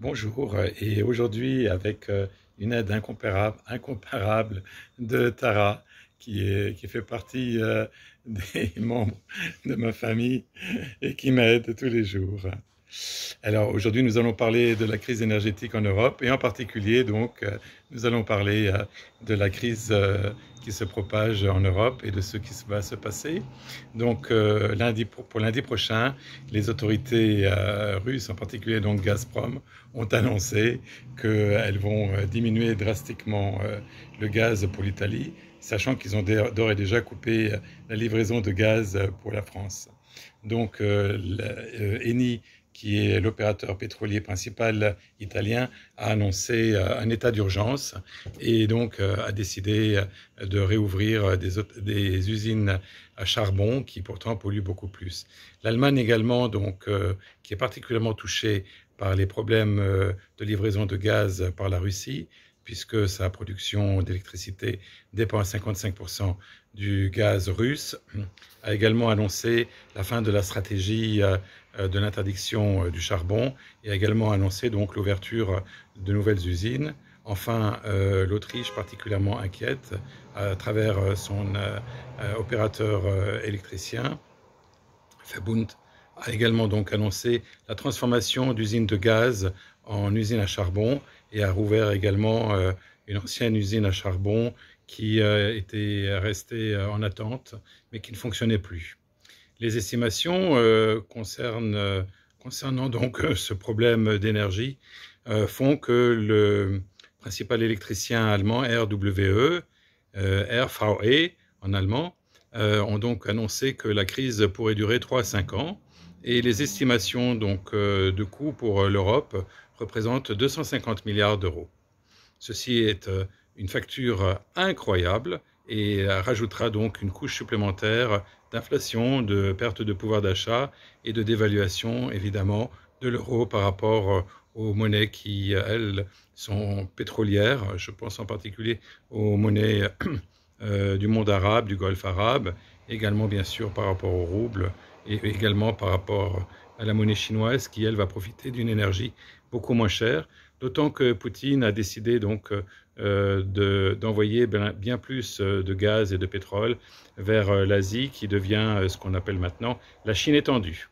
Bonjour, et aujourd'hui avec une aide incomparable de Tara qui fait partie des membres de ma famille et qui m'aide tous les jours. Alors aujourd'hui nous allons parler de la crise énergétique en Europe et en particulier donc nous allons parler de la crise qui se propage en Europe et de ce qui va se passer. Donc pour lundi prochain, les autorités russes, en particulier donc Gazprom, ont annoncé qu'elles vont diminuer drastiquement le gaz pour l'Italie, sachant qu'ils ont d'ores et déjà coupé la livraison de gaz pour la France. Donc Eni, qui est l'opérateur pétrolier principal italien, a annoncé un état d'urgence et donc a décidé de réouvrir des usines à charbon qui pourtant polluent beaucoup plus. L'Allemagne également, donc, qui est particulièrement touchée par les problèmes de livraison de gaz par la Russie, puisque sa production d'électricité dépend à 55% du gaz russe, a également annoncé la fin de la stratégie de l'interdiction du charbon et a également annoncé donc l'ouverture de nouvelles usines. Enfin, l'Autriche, particulièrement inquiète, à travers son opérateur électricien, Verbund, a également donc annoncé la transformation d'usines de gaz en usines à charbon et a rouvert également une ancienne usine à charbon qui était restée en attente mais qui ne fonctionnait plus. Les estimations concernant donc ce problème d'énergie font que le principal électricien allemand RWE, RVE en allemand, ont donc annoncé que la crise pourrait durer 3 à 5 ans et les estimations donc, de coûts pour l'Europe représentent 250 milliards d'euros. Ceci est une facture incroyable et rajoutera donc une couche supplémentaire d'inflation, de perte de pouvoir d'achat et de dévaluation évidemment de l'euro par rapport aux monnaies qui, elles, sont pétrolières. Je pense en particulier aux monnaies du monde arabe, du Golfe arabe, également bien sûr par rapport au rouble et également par rapport à la monnaie chinoise qui, elle, va profiter d'une énergie beaucoup moins chère, d'autant que Poutine a décidé donc d'envoyer bien plus de gaz et de pétrole vers l'Asie qui devient ce qu'on appelle maintenant la Chine étendue.